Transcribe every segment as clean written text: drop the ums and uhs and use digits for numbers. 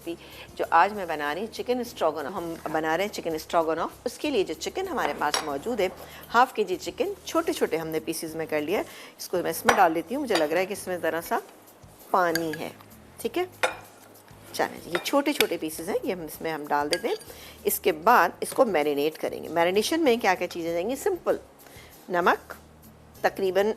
Recipe जो आज मैं बना रही हूँ, चिकन स्ट्रोगनॉफ। हम बना रहे हैं चिकन स्ट्रोगनॉफ। उसके लिए जो चिकन हमारे पास मौजूद है, हाफ के जी चिकन छोटे छोटे हमने पीसीज में कर लिया है। इसको मैं इसमें डाल देती हूँ। मुझे लग रहा है कि इसमें ज़रा सा पानी है, ठीक है। चलें जी, ये छोटे छोटे पीसेस हैं, ये इसमें हम डाल देते हैं। इसके बाद इसको मैरिनेट करेंगे। मैरिनेशन में क्या क्या चीज़ें जाएंगी? सिंपल नमक तकरीबन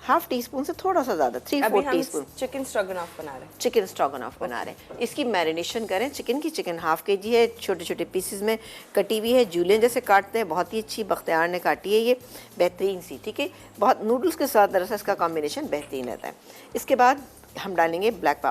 हाफ टी स्पून से थोड़ा सा ज़्यादा, 3-4 टीस्पून। चिकन स्ट्रोगनॉफ बना रहे हैं। चिकन स्ट्रोगनॉफ बना रहे हैं। इसकी मैरिनेशन करें। चिकन हाफ के जी है, छोटे छोटे पीसेस में कटी हुई है, जूलियन जैसे काटते हैं। बहुत ही अच्छी बख्तियार ने काटी है, ये बेहतरीन सी, ठीक है। बहुत नूडल्स के साथ दरअसल इसका कॉम्बिनेशन बेहतरीन रहता है। इसके बाद हम डालेंगे ब्लैक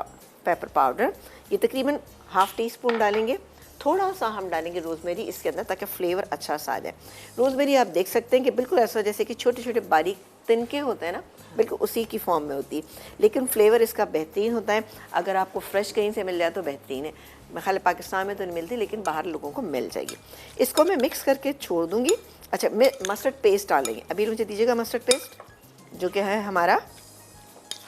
पेपर पाउडर, ये तकरीबन हाफ टी स्पून डालेंगे। थोड़ा सा हम डालेंगे रोज़मेरी इसके अंदर, ताकि फ्लेवर अच्छा सा आ जाए। रोज़मेरी आप देख सकते हैं कि बिल्कुल ऐसा जैसे कि छोटे छोटे बारीक तिनके होते हैं ना, बिल्कुल उसी की फॉर्म में होती है, लेकिन फ्लेवर इसका बेहतरीन होता है। अगर आपको फ्रेश कहीं से मिल जाए तो बेहतरीन है। मैं ख्याल पाकिस्तान में तो नहीं मिलती, लेकिन बाहर लोगों को मिल जाएगी। इसको मैं मिक्स करके छोड़ दूँगी। अच्छा, मैं मस्टर्ड पेस्ट डालेंगे। अभी मुझे दीजिएगा मस्टर्ड पेस्ट, जो कि है हमारा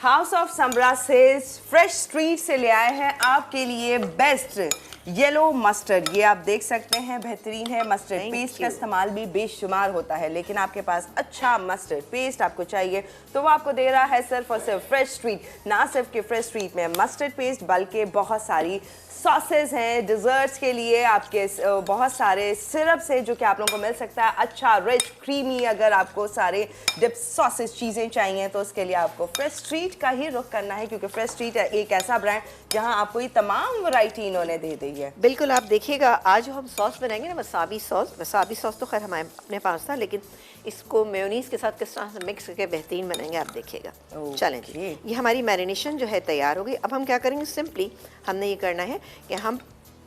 हाउस ऑफ समरा से फ्रेश स्ट्रीट से ले आए हैं आपके लिए बेस्ट येलो मस्टर्ड। ये आप देख सकते हैं, बेहतरीन है। मस्टर्ड पेस्ट का इस्तेमाल भी बेशुमार होता है, लेकिन आपके पास अच्छा मस्टर्ड पेस्ट आपको चाहिए तो वो आपको दे रहा है सिर्फ और सिर्फ फ्रेश स्ट्रीट। ना सिर्फ कि फ्रेश स्ट्रीट में मस्टर्ड पेस्ट, बल्कि बहुत सारी सॉसेस हैं डिज़र्ट्स के लिए, आपके बहुत सारे सिरप से जो कि आप लोगों को मिल सकता है। अच्छा रिच क्रीमी, अगर आपको सारे डिप्स सॉसेस चीज़ें चाहिए तो उसके लिए आपको फ्रेश स्ट्रीट का ही रुख करना है, क्योंकि फ्रेश स्ट्रीट एक ऐसा ब्रांड जहां आपको ये तमाम वैरायटी इन्होंने दे दी है। बिल्कुल, आप देखिएगा आज जो हम सॉस बनाएंगे ना, वसाबी सॉस तो खैर हमारे अपने पास था, लेकिन इसको मेयोनीज के साथ किस तरह से मिक्स करके बेहतरीन बनाएंगे आप देखिएगा। चलें जी, ये हमारी मैरिनेशन जो है तैयार हो गई। अब हम क्या करेंगे? सिंपली हमने ये करना है कि हम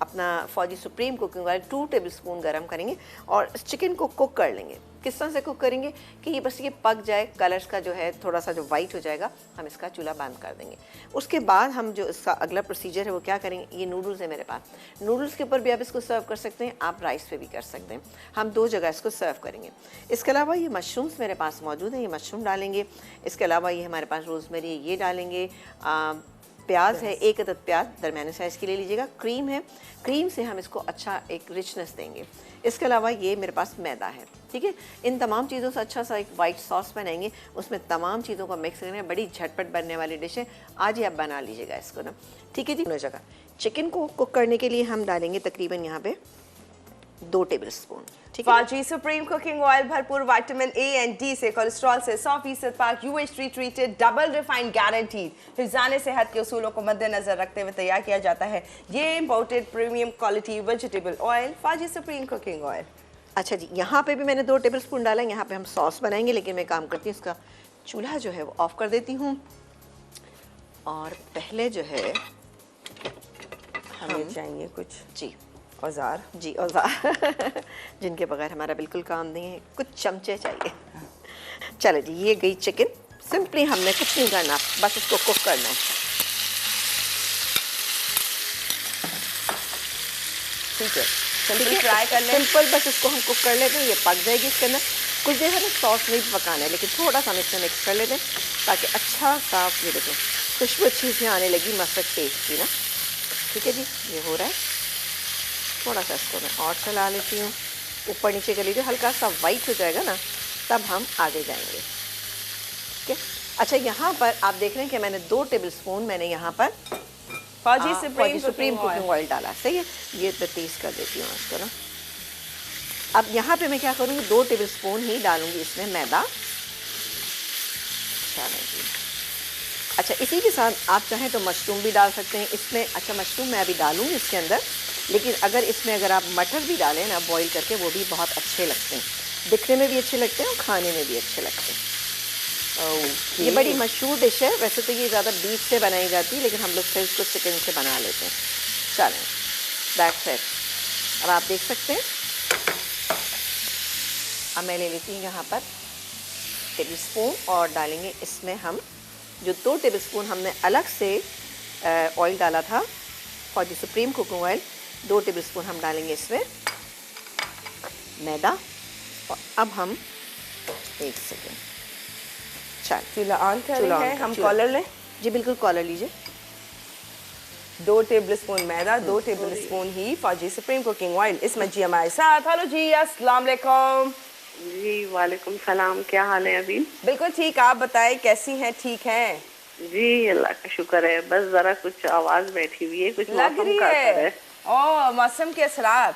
अपना फौजी सुप्रीम कुकिंग ऑयल 2 टेबलस्पून गरम करेंगे और इस चिकन को कुक कर लेंगे। किस तरह से कुक करेंगे कि ये बस ये पक जाए, कलर्स का जो है थोड़ा सा जो वाइट हो जाएगा, हम इसका चूल्हा बंद कर देंगे। उसके बाद हम जो इसका अगला प्रोसीजर है वो क्या करेंगे? ये नूडल्स है मेरे पास, नूडल्स के ऊपर भी आप इसको सर्व कर सकते हैं, आप राइस पे भी कर सकते हैं। हम 2 जगह इसको सर्व करेंगे। इसके अलावा ये मशरूम्स मेरे पास मौजूद हैं, ये मशरूम डालेंगे। इसके अलावा ये हमारे पास रोज़मेरी, ये डालेंगे। प्याज है, 1 अदद प्याज दरमियाने साइज़ की ले लीजिएगा। क्रीम है, क्रीम से हम इसको अच्छा एक रिचनेस देंगे। इसके अलावा ये मेरे पास मैदा है, ठीक है। इन तमाम चीज़ों से अच्छा सा एक वाइट सॉस बनाएंगे, उसमें तमाम चीज़ों को मिक्स करेंगे। बड़ी झटपट बनने वाली डिश है, आज ही आप बना लीजिएगा इसको ना, ठीक है जी। दोनों जगह चिकन को कुक करने के लिए हम डालेंगे तकरीबन यहाँ पे 2 टेबलस्पून, ठीक है। फौजी सुप्रीम कुकिंग ऑयल भरपूर विटामिन ए एंड डी से, कोलेस्ट्रॉल से 100% पाक, UHT treated, double refined guaranteed, हिफ्ज़ान सेहत के उसूलों को मद्देनजर रखते हुए तैयार किया जाता है ये imported premium quality vegetable oil, फौजी सुप्रीम कुकिंग ऑयल। अच्छा जी, यहाँ पे भी मैंने 2 टेबलस्पून डाला है। यहाँ पे हम सॉस बनाएंगे, लेकिन मैं काम करती हूँ इसका चूल्हा जो है वो ऑफ कर देती हूँ। और पहले जो है हमें चाहिए कुछ जी औजार जिनके बगैर हमारा बिल्कुल काम नहीं है। कुछ चमचे चाहिए। चलो जी, ये गई चिकन। सिंपली हमने कुछ नहीं करना, बस इसको कुक करना है, ठीक है। सिंपल फ्राई कर लें, सिंपल बस इसको हम कुक कर लेते हैं। ये पक जाएगी। इसके अंदर कुछ देर हमें सॉस नहीं पकाना है, लेकिन थोड़ा सा हम इसमें मिक्स कर लेते हैं ताकि अच्छा सा, ये देखो खुशबू अच्छी सी आने लगी मस्टर्ड पेस्ट की ना, ठीक है जी। ये हो रहा है। थोड़ा सा इसको मैं और चला लेती हूँ, ऊपर नीचे कर लीजिए। हल्का सा वाइट हो जाएगा ना, तब हम आगे जाएंगे, ठीक है। अच्छा, यहाँ पर आप देख रहे हैं कि मैंने 2 टेबलस्पून मैंने यहाँ पर फौजी सुप्रीम कुकिंग ऑयल डाला, सही है। ये तो तेज़ कर देती हूँ इसको ना। अब यहाँ पे मैं क्या करूँगी? 2 टेबलस्पून ही डालूंगी इसमें मैदा। अच्छा, इसी के साथ आप चाहें तो मशरूम भी डाल सकते हैं इसमें। अच्छा, मशरूम मैं अभी डालूंगी इसके अंदर, लेकिन अगर आप मटर भी डालें ना बॉईल करके, वो भी बहुत अच्छे लगते हैं, दिखने में भी अच्छे लगते हैं और खाने में भी अच्छे लगते हैं। ये बड़ी मशहूर डिश है। वैसे तो ये ज़्यादा बीफ से बनाई जाती है, लेकिन हम लोग फिर इसको चिकन से बना लेते हैं। चलें, दैट्स इट। अब आप देख सकते हैं, अब मैं ले लेती हूँ यहाँ पर टेबलस्पून और डालेंगे इसमें हम जो 2 टेबलस्पून हमने अलग से ऑयल डाला था, फौजी सुप्रीम कुकिंग ऑयल, 2 टेबलस्पून हम डालेंगे इसमें मैदा। और अब हम 1 सेकेंड, चल चूल्हा ऑन कर रहे हैं, हम कॉलर लें जी, बिल्कुल कॉलर लीजिए। 2 टेबलस्पून मैदा, 2 टेबलस्पून ही फौजी सुप्रीम कुकिंग ऑयल। इसमें जी हमारे साथ, हेलो जी, अस्सलाम वालेकुम। जी वालेकुम सलाम, क्या हाल है अभी? बिल्कुल ठीक, आप बताएं कैसी हैं? ठीक हैं जी अल्लाह का शुक्र है, बस जरा कुछ आवाज बैठी हुई है, कुछ लग मौसम रही का असर है। ओ मौसम के असरात।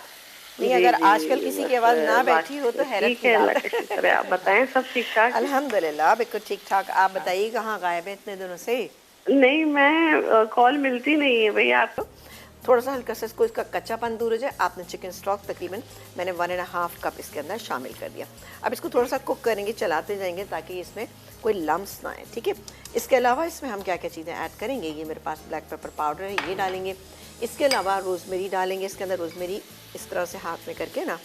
नहीं, जी, अगर जी, आजकल किसी की आवाज ना बैठी हो तो हैरत ठीक की है, बात अल्लाह का शुक्र है। आप बताएं, सब ठीक ठाक? अल्हम्दुलिल्लाह बिल्कुल ठीक ठाक। आप बताइए कहाँ गायब है इतने दिनों से? नहीं, मैं कॉल मिलती नहीं है भैया आपको। थोड़ा सा हल्का सा इसको इसका कच्चापन दूर हो जाए। आपने चिकन स्टॉक तकरीबन मैंने 1.5 कप इसके अंदर शामिल कर दिया। अब इसको थोड़ा सा कुक करेंगे, चलाते जाएंगे ताकि इसमें कोई लम्स ना आए, ठीक है। इसके अलावा इसमें हम क्या क्या चीज़ें ऐड करेंगे, ये मेरे पास ब्लैक पेपर पाउडर है, ये डालेंगे। इसके अलावा रोज़मेरी डालेंगे इसके अंदर। रोज़मेरी इस तरह से हाथ में करके ना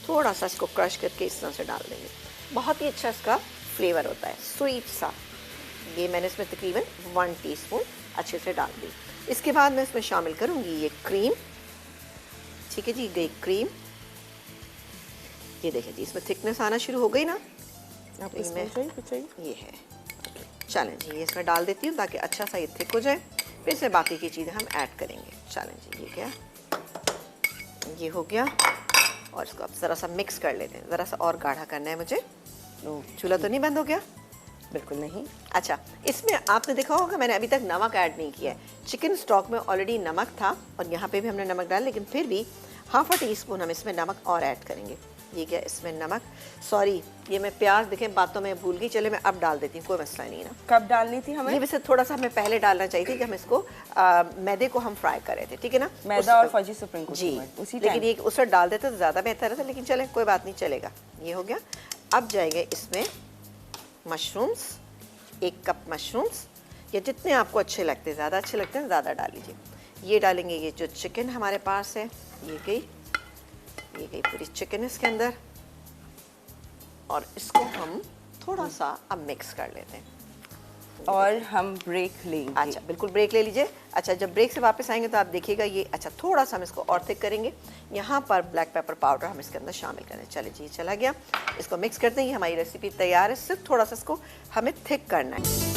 थोड़ा सा इसको क्रश करके इस तरह से डाल देंगे। बहुत ही अच्छा इसका फ्लेवर होता है, स्वीट सा। ये मैंने इसमें तकरीबन 1 टीस्पून अच्छे से डाल दी। इसके बाद मैं इसमें शामिल करूंगी ये क्रीम, ठीक है जी, गई क्रीम। ये देखिए जी, इसमें थिकनेस आना शुरू हो गई ना। आप इसमें ये है, चलें जी, ये इसमें डाल देती हूँ ताकि अच्छा सा ये थिक हो जाए। फिर से बाकी की चीज़ें हम ऐड करेंगे। चलें जी, ये क्या, ये हो गया। और इसको अब ज़रा सा मिक्स कर लेते हैं। ज़रा सा और गाढ़ा करना है मुझे। चूल्हा तो नहीं बंद हो गया? बिल्कुल नहीं। अच्छा, इसमें आपने देखा होगा मैंने अभी तक नमक ऐड नहीं किया है। चिकन स्टॉक में ऑलरेडी नमक था और यहाँ पे भी हमने नमक डाला, लेकिन फिर भी 1/2 टीस्पून हम इसमें नमक और ऐड करेंगे। ये क्या, इसमें नमक, सॉरी ये मैं प्याज देखें बातों में भूल गई। चले मैं अब डाल देती हूँ, कोई मसला नहीं ना। कब डालनी थी हमें? ये वैसे थोड़ा सा हमें पहले डालना चाहिए थी कि हम इसको मैदे को हम फ्राई कर रहे थे, ठीक है ना। मैदा और फौजी सुप्रीम जी, उसी लेकिन ये उस वक्त डाल देते तो ज़्यादा बेहतर था, लेकिन चले कोई बात नहीं, चलेगा। ये हो गया। अब जाएंगे इसमें मशरूम्स, 1 कप मशरूम्स, या जितने आपको अच्छे लगते हैं, ज़्यादा अच्छे लगते हैं ज़्यादा डाल लीजिए। ये डालेंगे, ये जो चिकन हमारे पास है, ये गई पूरी चिकन इसके अंदर। और इसको हम थोड़ा सा अब मिक्स कर लेते हैं और हम ब्रेक लेंगे। अच्छा, बिल्कुल ब्रेक ले लीजिए। अच्छा, जब ब्रेक से वापस आएंगे तो आप देखिएगा ये, अच्छा थोड़ा सा हम इसको और थिक करेंगे। यहाँ पर ब्लैक पेपर पाउडर हम इसके अंदर शामिल करें। चलिए जी, चला गया। इसको मिक्स करते हैं। ये हमारी रेसिपी तैयार है, सिर्फ थोड़ा सा इसको हमें थिक करना है।